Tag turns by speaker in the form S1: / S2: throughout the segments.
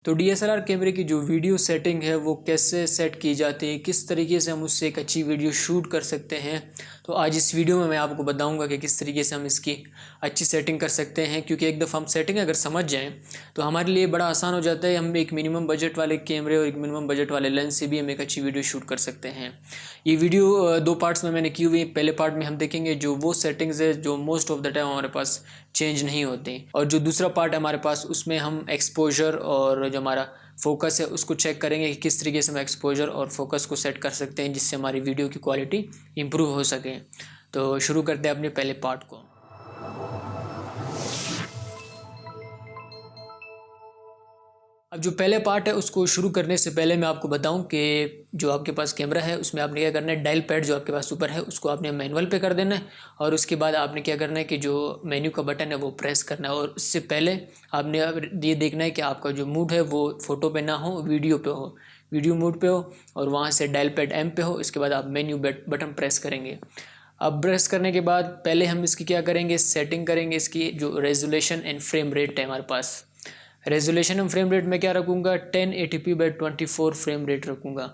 S1: तो डीएसएलआर कैमरे की जो वीडियो सेटिंग है वो कैसे सेट की जाती है, किस तरीके से हम उससे एक अच्छी वीडियो शूट कर सकते हैं। तो आज इस वीडियो में मैं आपको बताऊंगा कि किस तरीके से हम इसकी अच्छी सेटिंग कर सकते हैं, क्योंकि एक दफ़ा हम सेटिंग अगर समझ जाएं तो हमारे लिए बड़ा आसान हो जाता है। हम एक मिनिमम बजट वाले कैमरे और एक मिनिमम बजट वाले लेंस से भी हम एक अच्छी वीडियो शूट कर सकते हैं। ये वीडियो दो पार्ट्स में मैंने की हुई है। पहले पार्ट में हम देखेंगे जो वो सेटिंग्स है जो मोस्ट ऑफ द टाइम हमारे पास चेंज नहीं होती, और जो दूसरा पार्ट है हमारे पास उसमें हम एक्सपोजर और जो हमारा फोकस है उसको चेक करेंगे कि किस तरीके से हम एक्सपोजर और फोकस को सेट कर सकते हैं जिससे हमारी वीडियो की क्वालिटी इंप्रूव हो सके। तो शुरू करते हैं अपने पहले पार्ट को। अब जो पहले पार्ट है उसको शुरू करने से पहले मैं आपको बताऊं कि जो आपके पास कैमरा है उसमें आपने क्या करना है, डायल पैड जो आपके पास ऊपर है उसको आपने मैनुअल पे कर देना है, और उसके बाद आपने क्या करना है कि जो मेन्यू का बटन है वो प्रेस करना है। और उससे पहले आपने ये देखना है कि आपका जो मूड है वो फ़ोटो पे ना हो, वीडियो पे हो, वीडियो मूड पे हो, और वहाँ से डायल पैड एम पे हो। इसके बाद आप मेन्यू बटन प्रेस करेंगे। अब प्रेस करने के बाद पहले हम इसकी क्या करेंगे, सेटिंग करेंगे इसकी जो रेजोल्यूशन एंड फ्रेम रेट है हमारे पास। रेजोल्यूशन एंड फ्रेम रेट में क्या रखूँगा, 1080p/24 फ्रेम रेट रखूँगा।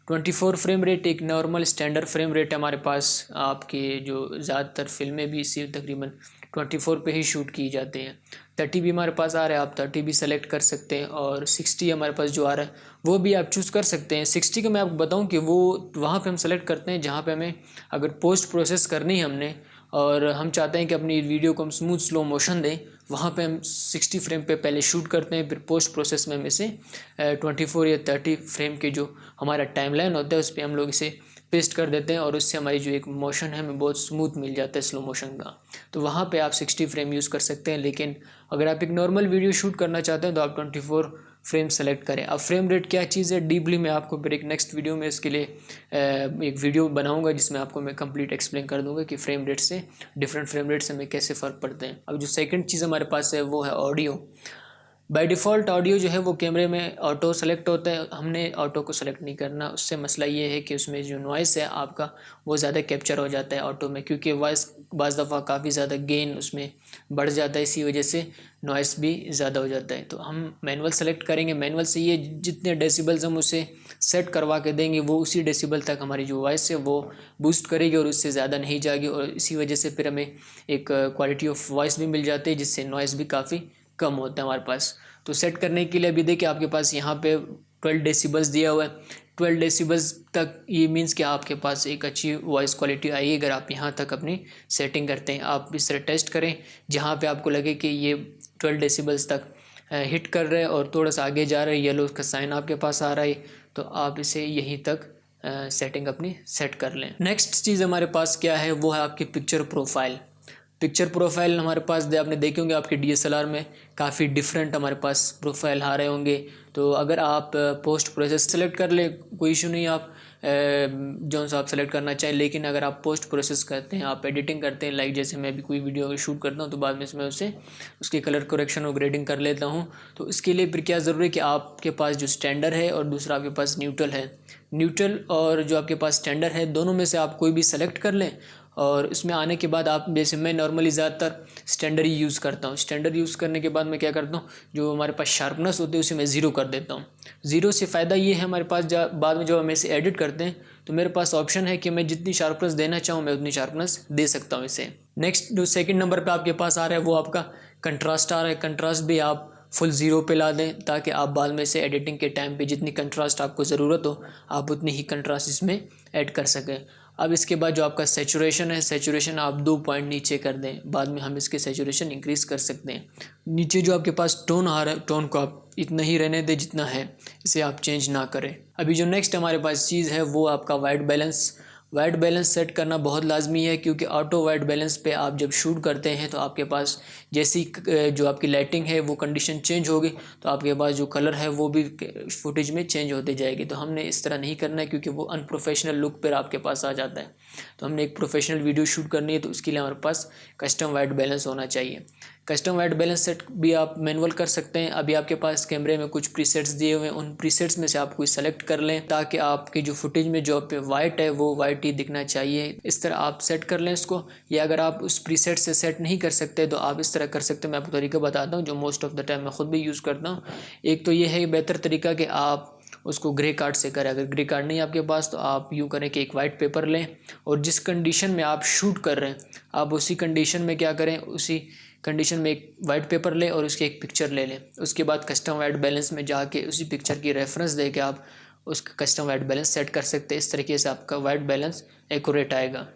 S1: 24 फ्रेम रेट एक नॉर्मल स्टैंडर्ड फ्रेम रेट है हमारे पास। आपके जो ज़्यादातर फिल्में भी इसी तकरीबन 24 पे ही शूट की जाते हैं। 30 भी हमारे पास आ रहा है, आप 30 भी सेलेक्ट कर सकते हैं, और 60 हमारे पास जो आ रहा है वो भी आप चूज़ कर सकते हैं। 60 का मैं आपको बताऊं कि वो वहाँ पे हम सेलेक्ट करते हैं जहाँ पे हमें अगर पोस्ट प्रोसेस करनी है हमने, और हम चाहते हैं कि अपनी वीडियो को हम स्मूथ स्लो मोशन दें, वहाँ पे हम 60 फ्रेम पे पहले शूट करते हैं, फिर पोस्ट प्रोसेस में हम इसे 24 या 30 फ्रेम के जो हमारा टाइमलाइन होता है उस पर हम लोग इसे पेस्ट कर देते हैं, और उससे हमारी जो एक मोशन है हमें बहुत स्मूथ मिल जाता है स्लो मोशन का। तो वहाँ पे आप 60 फ्रेम यूज़ कर सकते हैं, लेकिन अगर आप एक नॉर्मल वीडियो शूट करना चाहते हैं तो आप 24 फ्रेम सेलेक्ट करें। अब फ्रेम रेट क्या चीज़ है डीपली मैं आपको फिर एक नेक्स्ट वीडियो में इसके लिए एक वीडियो बनाऊंगा जिसमें आपको मैं कंप्लीट एक्सप्लेन कर दूंगा कि फ्रेम रेट से, डिफरेंट फ्रेम रेट से हमें कैसे फ़र्क पड़ते हैं। अब जो सेकंड चीज़ हमारे पास है वो है ऑडियो। बाय डिफ़ॉल्ट ऑडियो जो है वो कैमरे में ऑटो सेलेक्ट होता है, हमने ऑटो को सेलेक्ट नहीं करना। उससे मसला ये है कि उसमें जो नॉइस है आपका वो ज़्यादा कैप्चर हो जाता है ऑटो में, क्योंकि वॉइस बाज़ दफ़ा काफ़ी ज़्यादा गेन उसमें बढ़ जाता है, इसी वजह से नॉइस भी ज़्यादा हो जाता है। तो हम मैनुअल सेलेक्ट करेंगे। मैनुअल से ये जितने डेसिबल्स हम उसे सेट करवा के देंगे वो उसी डेसिबल तक हमारी जो वॉइस है वो बूस्ट करेगी और उससे ज़्यादा नहीं जाएगी, और इसी वजह से फिर हमें एक क्वालिटी ऑफ वॉइस भी मिल जाती है जिससे नॉइस भी काफ़ी कम होता है हमारे पास। तो सेट करने के लिए अभी देखिए आपके पास यहाँ पे 12 डेसिबल्स दिया हुआ है। 12 डेसिबल्स तक ये मीन्स कि आपके पास एक अच्छी वॉइस क्वालिटी आई अगर आप यहाँ तक अपनी सेटिंग करते हैं। आप इस तरह टेस्ट करें जहाँ पे आपको लगे कि ये 12 डेसिबल्स तक हिट कर रहे हैं और थोड़ा सा आगे जा रहे हैं, येलो का साइन आपके पास आ रहा है, तो आप इसे यहीं तक सेटिंग अपनी सेट कर लें। नेक्स्ट चीज़ हमारे पास क्या है वो है आपकी पिक्चर प्रोफाइल। पिक्चर प्रोफाइल हमारे पास आपने देखे होंगे आपके डीएसएलआर में काफ़ी डिफरेंट हमारे पास प्रोफाइल आ रहे होंगे। तो अगर आप पोस्ट प्रोसेस सेलेक्ट कर ले कोई इशू नहीं, आप जो सा आप सेलेक्ट करना चाहें, लेकिन अगर आप पोस्ट प्रोसेस करते हैं, आप एडिटिंग करते हैं, लाइक जैसे मैं भी कोई वीडियो अगर शूट करता हूँ तो बाद में इसमें उसे उसकी कलर करेक्शन और ग्रेडिंग कर लेता हूँ। तो इसके लिए फिर क्या ज़रूरी है कि आपके पास जो स्टैंडर्ड है और दूसरा आपके पास न्यूट्रल है। न्यूट्रल और जो आपके पास स्टैंडर्ड है दोनों में से आप कोई भी सेलेक्ट कर लें, और इसमें आने के बाद आप जैसे मैं नॉर्मली ज़्यादातर स्टैंडर्ड ही यूज़ करता हूँ। स्टैंडर्ड यूज़ करने के बाद मैं क्या करता हूँ, जो हमारे पास शार्पनेस होती है उसे मैं ज़ीरो कर देता हूँ। ज़ीरो से फ़ायदा ये है हमारे पास बाद में जब हम इसे एडिट करते हैं तो मेरे पास ऑप्शन है कि मैं जितनी शार्पनेस देना चाहूँ मैं उतनी शार्पनेस दे सकता हूँ इसे। नेक्स्ट जो सेकेंड नंबर पर आपके पास आ रहा है वो आपका कंट्रास्ट आ रहा है। कंट्रास्ट भी आप फुल ज़ीरो पे ला दें ताकि आप बाद में से एडिटिंग के टाइम पे जितनी कंट्रास्ट आपको ज़रूरत हो आप उतनी ही कंट्रास्ट इसमें ऐड कर सकें। अब इसके बाद जो आपका सेचुरेशन है, सेचुरेशन आप 2 पॉइंट नीचे कर दें, बाद में हम इसके सेचुरेशन इंक्रीज़ कर सकते हैं। नीचे जो आपके पास टोन आ रहा है टोन को आप इतना ही रहने दें जितना है, इसे आप चेंज ना करें। अभी जो नेक्स्ट हमारे पास चीज़ है वो आपका white balance. White balance set करना बहुत लाजमी है, क्योंकि ऑटो वाइट बैलेंस पे आप जब शूट करते हैं तो आपके पास जैसी जो आपकी लाइटिंग है वो कंडीशन चेंज होगी तो आपके पास जो कलर है वो भी फुटेज में चेंज होते जाएगी। तो हमने इस तरह नहीं करना है क्योंकि वो अनप्रोफेशनल लुक पर आपके पास आ जाता है। तो हमने एक प्रोफेशनल वीडियो शूट करनी है तो उसके लिए हमारे पास कस्टम वाइट बैलेंस होना चाहिए। कस्टम वाइट बैलेंस सेट भी आप मैनुअल कर सकते हैं। अभी आपके पास कैमरे में कुछ प्रीसेट्स दिए हुए हैं, उन प्रीसेट्स में से आप कोई सेलेक्ट कर लें ताकि आपकी जो फुटेज में जो पे वाइट है वो वाइट ही दिखना चाहिए। इस तरह आप सेट कर लें इसको, या अगर आप उस प्रीसेट से सेट नहीं कर सकते तो आप इस तरह कर सकते हैं। मैं आपको तरीका बताता हूँ जो मोस्ट ऑफ द टाइम मैं खुद भी यूज़ करता हूँ। एक तो ये है बेहतर तरीका कि आप उसको ग्रे कार्ड से करें। अगर ग्रे कार्ड नहीं है आपके पास तो आप यूँ करें कि एक वाइट पेपर लें और जिस कंडीशन में आप शूट कर रहे हैं आप उसी कंडीशन में क्या करें, उसी कंडीशन में एक वाइट पेपर लें और उसकी एक पिक्चर ले लें। उसके बाद कस्टम वाइट बैलेंस में जाके उसी पिक्चर की रेफरेंस दे के आप उसका कस्टम वाइट बैलेंस सेट कर सकते हैं। इस तरीके से आपका वाइट बैलेंस एक्यूरेट आएगा।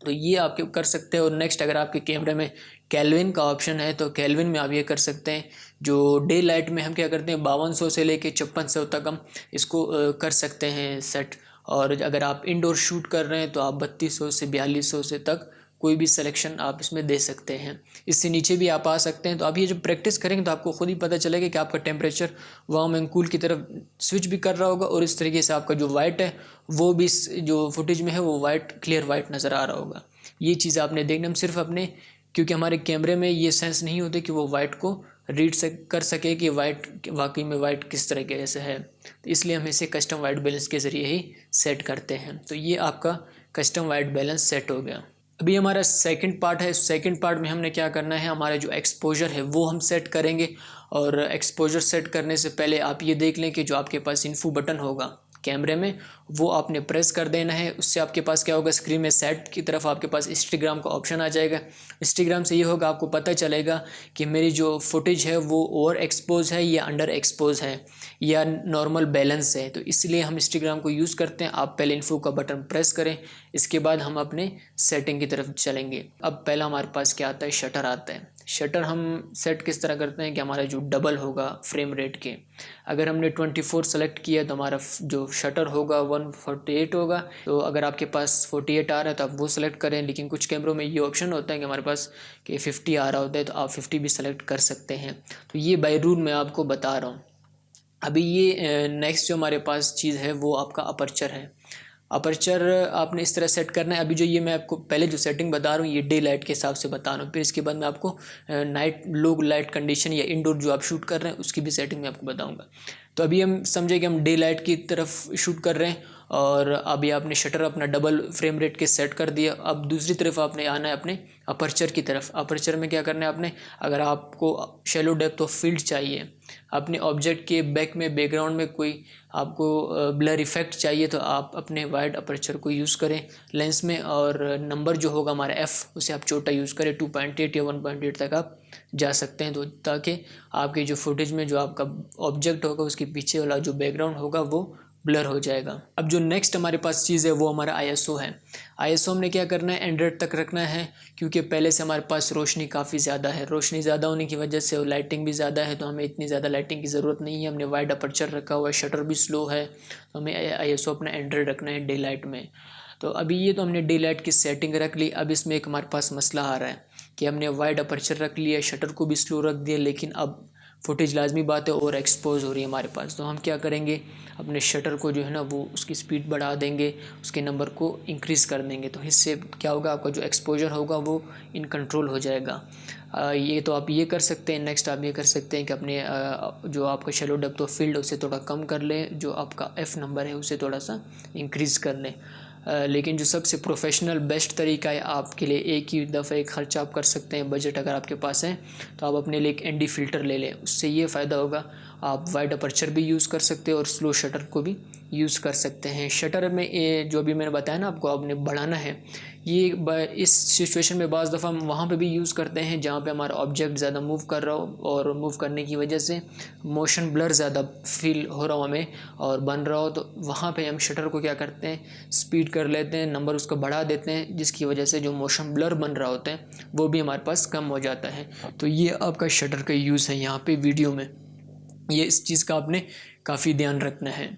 S1: तो ये आप कर सकते हैं। और नेक्स्ट, अगर आपके कैमरे में केल्विन का ऑप्शन है तो केल्विन में आप ये कर सकते हैं। जो डे लाइट में हम क्या करते हैं 5200 से लेके 5600 तक हम इसको कर सकते हैं सेट। और अगर आप इंडोर शूट कर रहे हैं तो आप 3200 से 4200 से तक कोई भी सिलेक्शन आप इसमें दे सकते हैं। इससे नीचे भी आप आ सकते हैं। तो आप ये जब प्रैक्टिस करेंगे तो आपको खुद ही पता चलेगा कि आपका टेम्परेचर वार्म एंड कूल की तरफ स्विच भी कर रहा होगा और इस तरीके से आपका जो वाइट है वो भी जो फुटेज में है वो वाइट क्लियर वाइट नज़र आ रहा होगा। ये चीज़ आपने देखना, हम सिर्फ अपने, क्योंकि हमारे कैमरे में ये सेंस नहीं होते कि वो वाइट को रीड कर सके कि वाइट वाकई में वाइट किस तरीके से है, तो इसलिए हम इसे कस्टम वाइट बैलेंस के ज़रिए ही सेट करते हैं। तो ये आपका कस्टम वाइट बैलेंस सेट हो गया। अभी हमारा सेकंड पार्ट है। सेकंड पार्ट में हमने क्या करना है, हमारा जो एक्सपोजर है वो हम सेट करेंगे। और एक्सपोजर सेट करने से पहले आप ये देख लें कि जो आपके पास इन्फो बटन होगा कैमरे में वो आपने प्रेस कर देना है। उससे आपके पास क्या होगा, स्क्रीन में सेट की तरफ आपके पास इंस्टाग्राम का ऑप्शन आ जाएगा। इंस्टाग्राम से ये होगा, आपको पता चलेगा कि मेरी जो फुटेज है वो ओवर एक्सपोज है या अंडर एक्सपोज है या नॉर्मल बैलेंस है। तो इसलिए हम इंस्टाग्राम को यूज़ करते हैं। आप पहले इन्फो का बटन प्रेस करें, इसके बाद हम अपने सेटिंग की तरफ चलेंगे। अब पहला हमारे पास क्या आता है, शटर आता है। शटर हम सेट किस तरह करते हैं कि हमारा जो डबल होगा फ्रेम रेट के, अगर हमने 24 सेलेक्ट किया तो हमारा जो शटर होगा 148 होगा। तो अगर आपके पास 48 आ रहा है तो आप वो सेलेक्ट करें। लेकिन कुछ कैमरों में ये ऑप्शन होता है कि हमारे पास कि 50 आ रहा होता है तो आप 50 भी सेलेक्ट कर सकते हैं। तो ये बाय रूल मैं आपको बता रहा हूँ। अभी ये नेक्स्ट जो हमारे पास चीज़ है वो आपका अपर्चर है। अपर्चर आपने इस तरह सेट करना है। अभी जो ये मैं आपको पहले जो सेटिंग बता रहा हूँ ये डे लाइट के हिसाब से बता रहा हूँ, फिर इसके बाद मैं आपको नाइट लो लाइट कंडीशन या इंडोर जो आप शूट कर रहे हैं उसकी भी सेटिंग मैं आपको बताऊँगा। तो अभी हम समझे कि हम डे लाइट की तरफ शूट कर रहे हैं और अभी आपने शटर अपना डबल फ्रेम रेट के सेट कर दिया। अब दूसरी तरफ आपने आना है अपने अपर्चर की तरफ। अपर्चर में क्या करना है आपने, अगर आपको शैलो डेप्थ ऑफ फील्ड चाहिए, अपने ऑब्जेक्ट के बैक में बैकग्राउंड में कोई आपको ब्लर इफेक्ट चाहिए तो आप अपने वाइड अपर्चर को यूज़ करें लेंस में। और नंबर जो होगा हमारा एफ़ उसे आप छोटा यूज़ करें, 2.8 या 1.8 तक आप जा सकते हैं। तो ताकि आपकी जो फुटेज में जो आपका ऑब्जेक्ट होगा उसके पीछे वाला जो बैकग्राउंड होगा वो ब्लर हो जाएगा। अब जो नेक्स्ट हमारे पास चीज़ है वो हमारा ISO है। ISO हमने क्या करना है, 100 तक रखना है क्योंकि पहले से हमारे पास रोशनी काफ़ी ज़्यादा है। रोशनी ज़्यादा होने की वजह से लाइटिंग भी ज़्यादा है तो हमें इतनी ज़्यादा लाइटिंग की ज़रूरत नहीं है। हमने वाइड अपर्चर रखा हुआ है, शटर भी स्लो है, तो हमें ISO अपना 100 रखना है डे लाइट में। तो अभी ये तो हमने डे लाइट की सेटिंग रख ली। अब इसमें एक हमारे पास मसला आ रहा है कि हमने वाइड अपर्चर रख लिया, शटर को भी स्लो रख दिया, लेकिन अब फुटेज लाजमी बात है और एक्सपोज हो रही है हमारे पास। तो हम क्या करेंगे, अपने शटर को जो है ना वो उसकी स्पीड बढ़ा देंगे, उसके नंबर को इंक्रीज़ कर देंगे। तो इससे क्या होगा, आपका जो एक्सपोजर होगा वो इन कंट्रोल हो जाएगा। ये तो आप ये कर सकते हैं। नेक्स्ट आप ये कर सकते हैं कि अपने जो आपका शैलो डेप्थ ऑफ फील्ड उसे थोड़ा कम कर लें, जो आपका F नंबर है उसे थोड़ा सा इंक्रीज़ कर लें। लेकिन जो सबसे प्रोफेशनल बेस्ट तरीका है आपके लिए, एक ही दफ़ा एक खर्च आप कर सकते हैं, बजट अगर आपके पास है तो आप अपने लिए एक ND फ़िल्टर ले लें। उससे ये फ़ायदा होगा, आप वाइड अपर्चर भी यूज़ कर सकते हैं और स्लो शटर को भी यूज़ कर सकते हैं। शटर में ये जो अभी मैंने बताया ना आपको, आपने बढ़ाना है। ये इस सिचुएशन में बाज़ दफ़ा हम वहाँ पे भी यूज़ करते हैं जहाँ पे हमारा ऑब्जेक्ट ज़्यादा मूव कर रहा हो और मूव करने की वजह से मोशन ब्लर ज़्यादा फील हो रहा हो हमें और बन रहा हो, तो वहाँ पे हम शटर को क्या करते हैं, स्पीड कर लेते हैं, नंबर उसका बढ़ा देते हैं, जिसकी वजह से जो मोशन ब्लर बन रहा होता है वो भी हमारे पास कम हो जाता है। तो ये आपका शटर का यूज़ है यहाँ पे वीडियो में। ये इस चीज़ का आपने काफ़ी ध्यान रखना है।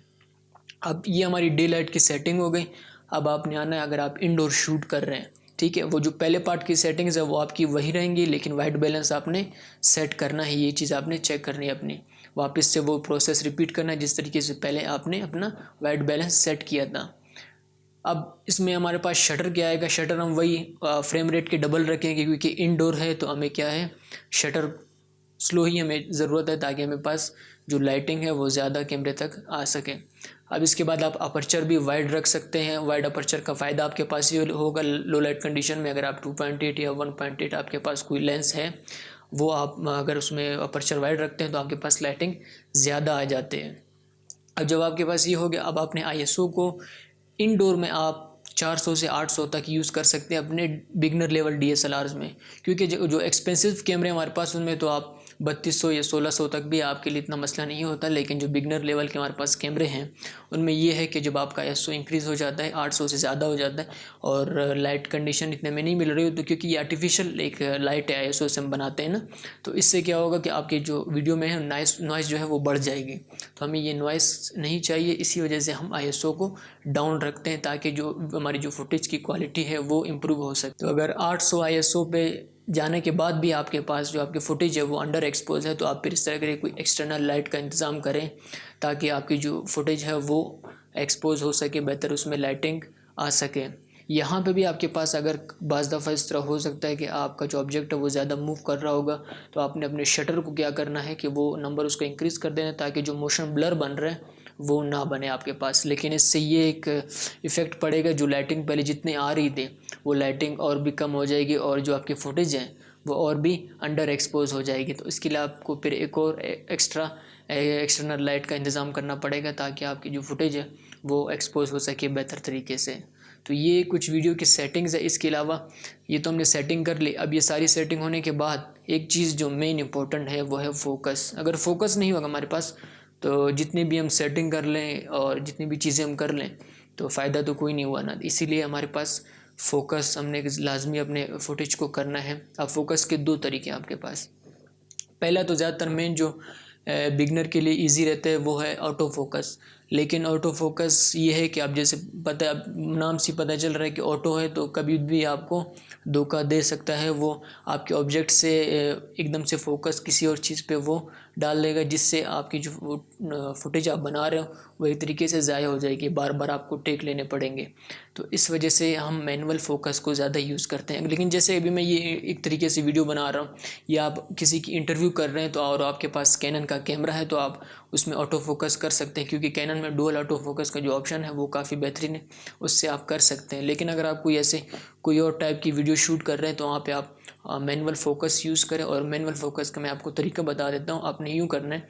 S1: अब ये हमारी डे लाइट की सेटिंग हो गई। अब आपने आना है, अगर आप इंडोर शूट कर रहे हैं, ठीक है, वो जो पहले पार्ट की सेटिंग्स है वो आपकी वही रहेंगी, लेकिन वाइट बैलेंस आपने सेट करना है। ये चीज़ आपने चेक करनी है अपनी, वापस से वो प्रोसेस रिपीट करना है जिस तरीके से पहले आपने अपना वाइट बैलेंस सेट किया था। अब इसमें हमारे पास शटर क्या आएगा, शटर हम वही फ्रेम रेट के डबल रखेंगे क्योंकि इनडोर है, तो हमें क्या है शटर स्लो ही हमें ज़रूरत है ताकि हमें पास जो लाइटिंग है वो ज़्यादा कैमरे तक आ सके। अब इसके बाद आप अपर्चर भी वाइड रख सकते हैं। वाइड अपर्चर का फ़ायदा आपके पास ये होगा लो लाइट कंडीशन में, अगर आप 2.8 या 1.8 आपके पास कोई लेंस है, वो आप अगर उसमें अपर्चर वाइड रखते हैं तो आपके पास लाइटिंग ज़्यादा आ जाते हैं। अब जब आपके पास ये हो गया, अब आपने ISO को इनडोर में आप 400 से 800 तक यूज़ कर सकते हैं अपने बिगनर लेवल DSLRs में, क्योंकि जो एक्सपेंसिव कैमरे हमारे पास उनमें तो आप 3200 या 1600 तक भी आपके लिए इतना मसला नहीं होता। लेकिन जो बिगनर लेवल के हमारे पास कैमरे हैं उनमें ये है कि जब आपका ISO इंक्रीज़ हो जाता है, 800 से ज़्यादा हो जाता है और लाइट कंडीशन इतने में नहीं मिल रही हो, तो क्योंकि ये आर्टिफिशियल एक लाइट है ISO से हम बनाते हैं ना, तो इससे क्या होगा कि आपकी जो वीडियो में है नॉइस जो है वो बढ़ जाएगी। तो हमें ये नॉइस नहीं चाहिए, इसी वजह से हम ISO को डाउन रखते हैं ताकि जो हमारी जो फुटेज की क्वालिटी है वो इम्प्रूव हो सके। तो अगर 800 ISO पे जाने के बाद भी आपके पास जो आपकी फुटेज है वो अंडर एक्सपोज है, तो आप फिर इस तरह के कोई एक्सटर्नल लाइट का इंतज़ाम करें ताकि आपकी जो फुटेज है वो एक्सपोज हो सके, बेहतर उसमें लाइटिंग आ सके। यहाँ पे भी आपके पास अगर बाज़ दफ़ा इस तरह हो सकता है कि आपका जो ऑब्जेक्ट है वो ज़्यादा मूव कर रहा होगा, तो आपने अपने शटर को क्या करना है कि वो नंबर उसका इंक्रीज़ कर देना ताकि जो मोशन ब्लर बन रहे हैं वो ना बने आपके पास। लेकिन इससे ये एक इफ़ेक्ट पड़ेगा, जो लाइटिंग पहले जितनी आ रही थी वो लाइटिंग और भी कम हो जाएगी और जो आपकी फुटेज है वो और भी अंडर एक्सपोज हो जाएगी। तो इसके लिए आपको फिर एक और एक्सटर्नल लाइट का इंतज़ाम करना पड़ेगा ताकि आपकी जो फुटेज है वो एक्सपोज हो सके बेहतर तरीके से। तो ये कुछ वीडियो की सेटिंग्स है। इसके अलावा ये तो हमने सेटिंग कर ली। अब ये सारी सेटिंग होने के बाद एक चीज़ जो मेन इंपॉर्टेंट है वो है फोकस। अगर फोकस नहीं होगा हमारे पास तो जितनी भी हम सेटिंग कर लें और जितनी भी चीज़ें हम कर लें तो फ़ायदा तो कोई नहीं हुआ ना। इसीलिए हमारे पास फोकस हमने लाजमी अपने फुटेज को करना है। अब फोकस के दो तरीके हैं आपके पास। पहला तो ज़्यादातर मेन जो बिगनर के लिए इजी रहता है वो है ऑटो फोकस। लेकिन ऑटो फोकस ये है कि आप जैसे पता नाम से पता चल रहा है कि ऑटो है, तो कभी भी आपको धोखा दे सकता है। वो आपके ऑब्जेक्ट से एकदम से फोकस किसी और चीज़ पे वो डाल देगा, जिससे आपकी जो फुटेज आप बना रहे हो वो एक तरीके से ज़ाया हो जाएगी, बार बार आपको टेक लेने पड़ेंगे। तो इस वजह से हम मैनुअल फोकस को ज़्यादा यूज़ करते हैं। लेकिन जैसे अभी मैं ये एक तरीके से वीडियो बना रहा हूँ या आप किसी की इंटरव्यू कर रहे हैं तो और आपके पास कैनन का कैमरा है तो आप उसमें ऑटो फोकस कर सकते हैं, क्योंकि कैनन में डुअल ऑटो फोकस का जो ऑप्शन है वो काफ़ी बेहतरीन है, उससे आप कर सकते हैं। लेकिन अगर आप कोई और टाइप की वीडियो शूट कर रहे हैं तो वहाँ पे आप मैनुअल फोकस यूज़ करें। और मैनुअल फोकस का मैं आपको तरीका बता देता हूँ। आपने यूँ करना है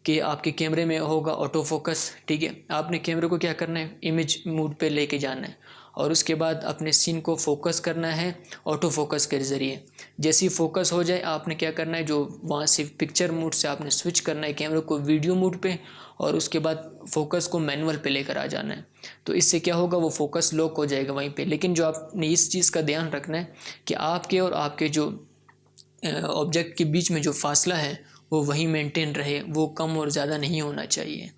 S1: कि आपके कैमरे में होगा ऑटो फोकस, ठीक है। आपने कैमरे को क्या करना है, इमेज मोड पे लेके जाना है और उसके बाद अपने सीन को फोकस करना है ऑटो फोकस के ज़रिए। जैसे ही फोकस हो जाए आपने क्या करना है, जो वहाँ से पिक्चर मोड से आपने स्विच करना है कैमरे को वीडियो मोड पे और उसके बाद फोकस को मैनुअल पे लेकर आ जाना है। तो इससे क्या होगा, वो फोकस लॉक हो जाएगा वहीं पे। लेकिन जो आपने इस चीज़ का ध्यान रखना है कि आपके और आपके जो ऑब्जेक्ट के बीच में जो फासला है वो वही मेंटेन रहे, वो कम और ज़्यादा नहीं होना चाहिए।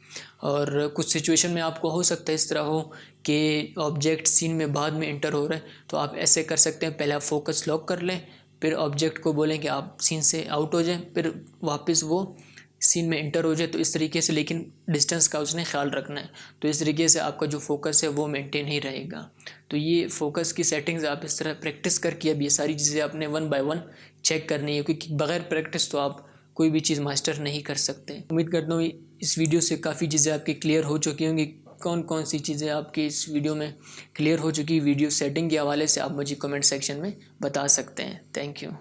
S1: और कुछ सिचुएशन में आपको हो सकता है इस तरह हो कि ऑब्जेक्ट सीन में बाद में इंटर हो रहा है, तो आप ऐसे कर सकते हैं, पहले आप फोकस लॉक कर लें, फिर ऑब्जेक्ट को बोलें कि आप सीन से आउट हो जाएं, फिर वापस वो सीन में इंटर हो जाए। तो इस तरीके से, लेकिन डिस्टेंस का उसने ख्याल रखना है। तो इस तरीके से आपका जो फोकस है वो मेंटेन ही रहेगा। तो ये फोकस की सेटिंग्स आप इस तरह प्रैक्टिस करके अब ये सारी चीज़ें आपने 1 बाय 1 चेक करनी है, क्योंकि बगैर प्रैक्टिस तो आप कोई भी चीज़ मास्टर नहीं कर सकते। उम्मीद करता हूँ इस वीडियो से काफ़ी चीज़ें आपकी क्लियर हो चुकी होंगी। कौन कौन सी चीज़ें आपकी इस वीडियो में क्लियर हो चुकी वीडियो सेटिंग के हवाले से आप मुझे कमेंट सेक्शन में बता सकते हैं। Thank you.